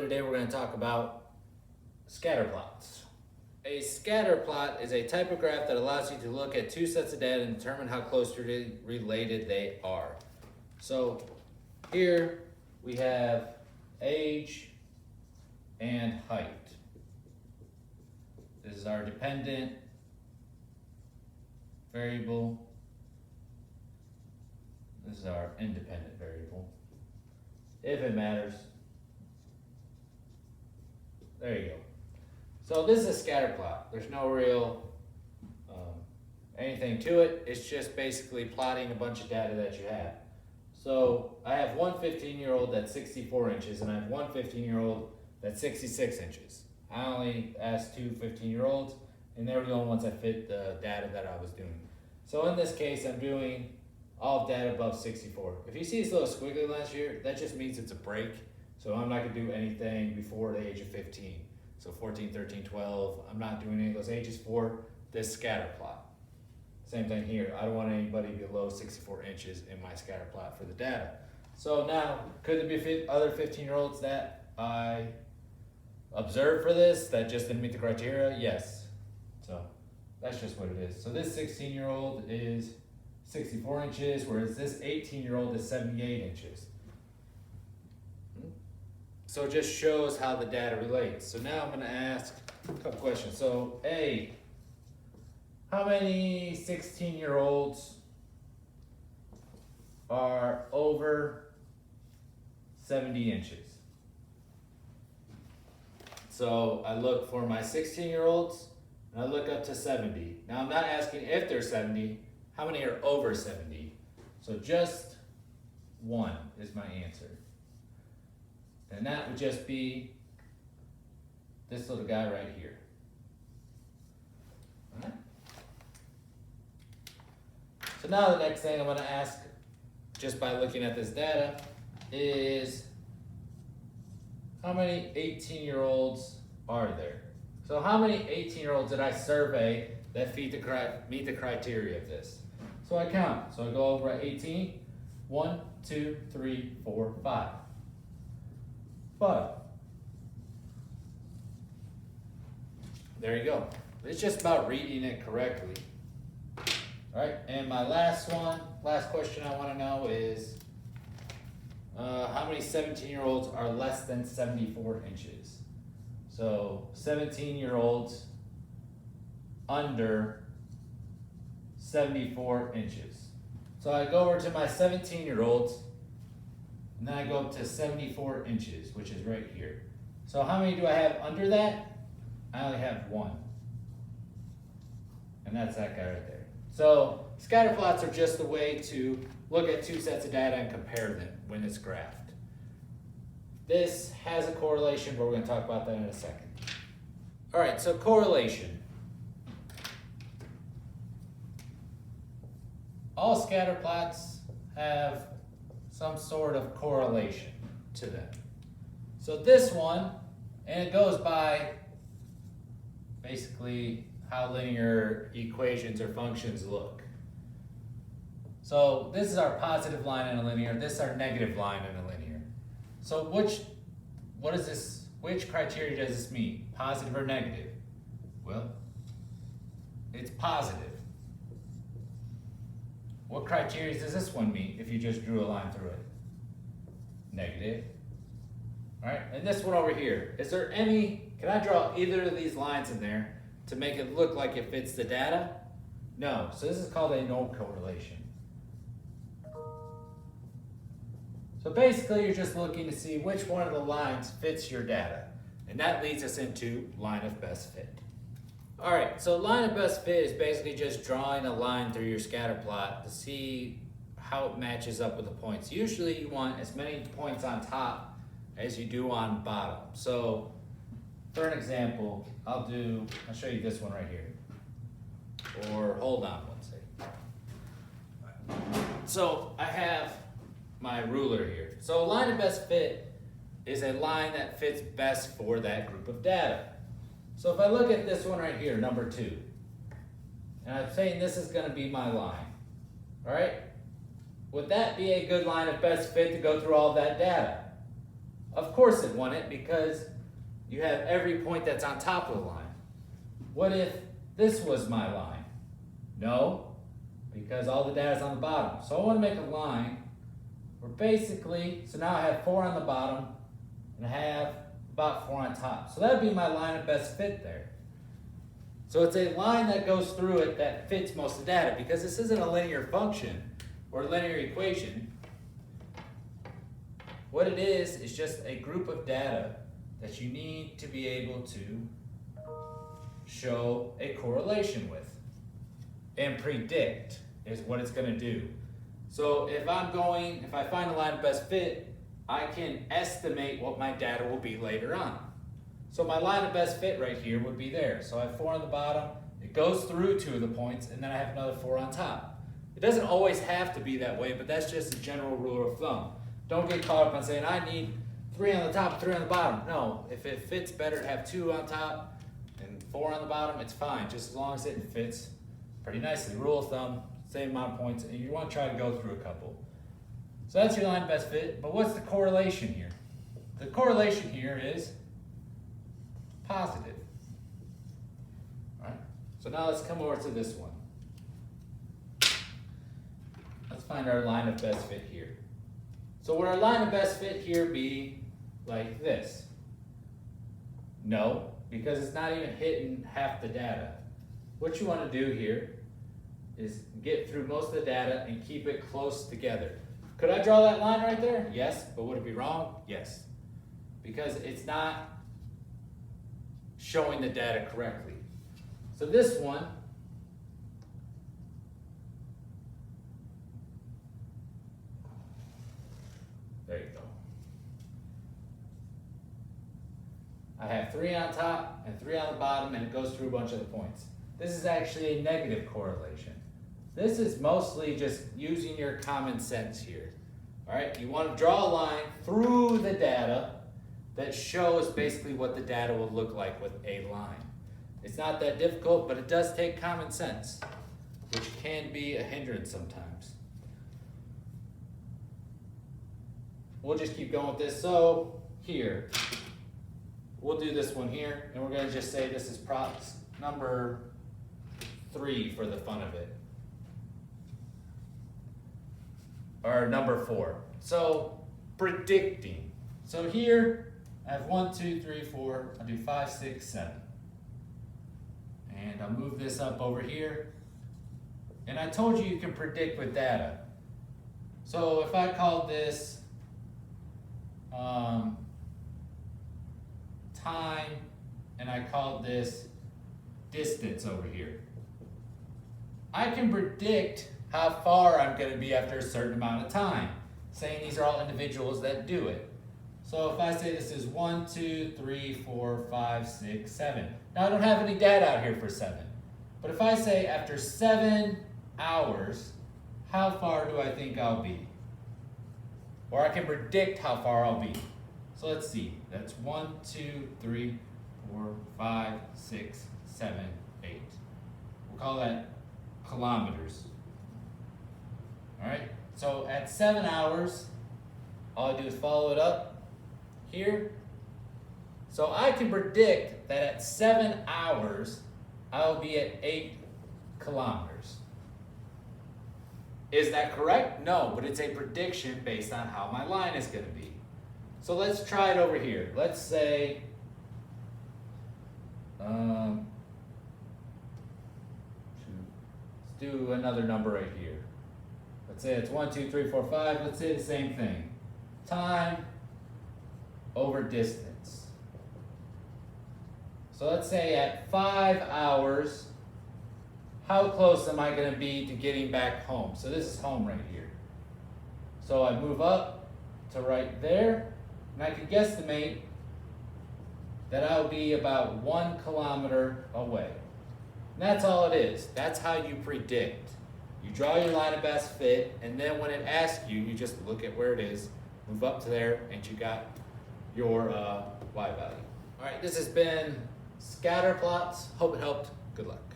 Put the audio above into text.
today we're going to talk about scatterplots. A scatterplot is a type of graph that allows you to look at two sets of data and determine how closely related they are. So here we have age and height. This is our dependent variable. This is our independent variable, if it matters. There you go. So this is a scatter plot. There's no real anything to it. It's just basically plotting a bunch of data that you have. So I have one 15-year-old that's 64 inches, and I have one 15-year-old that's 66 inches. I only asked two 15-year-olds, and they were the only ones that fit the data that I was doing. So in this case, I'm doing all data above 64. If you see these little squiggly lines here, that just means it's a break. So I'm not going to do anything before the age of 15. So 14, 13, 12, I'm not doing any of those ages for this scatter plot. Same thing here. I don't want anybody below 64 inches in my scatter plot for the data. So now, could there be other 15-year-olds that I observed for this that just didn't meet the criteria? Yes. So that's just what it is. So this 16-year-old is 64 inches, whereas this 18-year-old is 78 inches. So it just shows how the data relates. So now I'm going to ask a couple questions. So A, how many 16-year-olds are over 70 inches? So I look for my 16-year-olds and I look up to 70. Now I'm not asking if they're 70, how many are over 70? So just one is my answer. And that would just be this little guy right here. All right. So now the next thing I'm going to ask, just by looking at this data, is how many 18-year-olds are there? So how many 18-year-olds did I survey that meet the criteria of this? So I count. So I go over at 18. 1, 2, 3, 4, 5. 5. There you go. It's just about reading it correctly. All right, and my last question I want to know is how many 17-year-olds are less than 74 inches? So 17-year-olds under 74 inches. So I go over to my 17-year-olds, and then I go up to 74 inches, which is right here. So how many do I have under that? I only have one. And that's that guy right there. So scatter plots are just a way to look at two sets of data and compare them when it's graphed. This has a correlation, but we're going to talk about that in a second. All right, so correlation. All scatter plots have some sort of correlation to them. So this one, and it goes by basically how linear equations or functions look. So this is our positive line in a linear, this is our negative line in a linear. So which criteria does this meet? Positive or negative? Well, it's positive. What criteria does this one meet if you just drew a line through it? Negative. All right, and this one over here, can I draw either of these lines in there to make it look like it fits the data? No, so this is called a no correlation. So basically you're just looking to see which one of the lines fits your data. And that leads us into line of best fit. All right, so line of best fit is basically just drawing a line through your scatter plot to see how it matches up with the points. Usually you want as many points on top as you do on bottom. So for an example, I'll show you this one right here. Or hold on one second. So I have my ruler here. So a line of best fit is a line that fits best for that group of data. So if I look at this one right here, number 2, and I'm saying this is going to be my line, all right? Would that be a good line of best fit to go through all that data? Of course it wouldn't, because you have every point that's on top of the line. What if this was my line? No, because all the data's on the bottom. So I want to make a line where basically, so now I have 4 on the bottom and I have about 4 on top. So that would be my line of best fit there. So it's a line that goes through it that fits most of the data, because this isn't a linear function or a linear equation. What it is just a group of data that you need to be able to show a correlation with. And predict is what it's going to do. So if I find a line of best fit, I can estimate what my data will be later on. So my line of best fit right here would be there. So I have 4 on the bottom, it goes through 2 of the points, and then I have another 4 on top. It doesn't always have to be that way, but that's just a general rule of thumb. Don't get caught up on saying, I need 3 on the top, 3 on the bottom. No, if it fits better to have 2 on top and 4 on the bottom, it's fine, just as long as it fits pretty nicely. Rule of thumb, same amount of points, and you want to try to go through a couple. So that's your line of best fit, but what's the correlation here? The correlation here is positive. All right, so now let's come over to this one. Let's find our line of best fit here. So would our line of best fit here be like this? No, because it's not even hitting half the data. What you want to do here is get through most of the data and keep it close together. Could I draw that line right there? Yes, but would it be wrong? Yes, because it's not showing the data correctly. So this one, there you go. I have 3 on top and 3 on the bottom, and it goes through a bunch of the points. This is actually a negative correlation. This is mostly just using your common sense here. All right, you want to draw a line through the data that shows basically what the data will look like with a line. It's not that difficult, but it does take common sense, which can be a hindrance sometimes. We'll just keep going with this. So here, we'll do this one here, and we're going to just say this is props number 3 for the fun of it. Or number 4. So predicting. So here I have 1, 2, 3, 4. I'll do 5, 6, 7. And I'll move this up over here. And I told you can predict with data. So if I called this time, and I called this distance over here, I can predict how far I'm going to be after a certain amount of time, saying these are all individuals that do it. So if I say this is 1, 2, 3, 4, 5, 6, 7. Now I don't have any data out here for 7. But if I say after 7 hours, how far do I think I'll be? Or I can predict how far I'll be. So let's see. That's 1, 2, 3, 4, 5, 6, 7, 8. We'll call that kilometers. All right, so at 7 hours, all I do is follow it up here. So I can predict that at 7 hours, I'll be at 8 kilometers. Is that correct? No, but it's a prediction based on how my line is going to be. So let's try it over here. Let's say, let's do another number right here. Let's say it's 1, 2, 3, 4, 5. Let's say the same thing. Time over distance. So let's say at 5 hours, how close am I going to be to getting back home? So this is home right here. So I move up to right there, and I can guesstimate that I'll be about 1 kilometer away. And that's all it is. That's how you predict. You draw your line of best fit, and then when it asks you, you just look at where it is, move up to there, and you got your Y value. All right, this has been Scatterplots. Hope it helped. Good luck.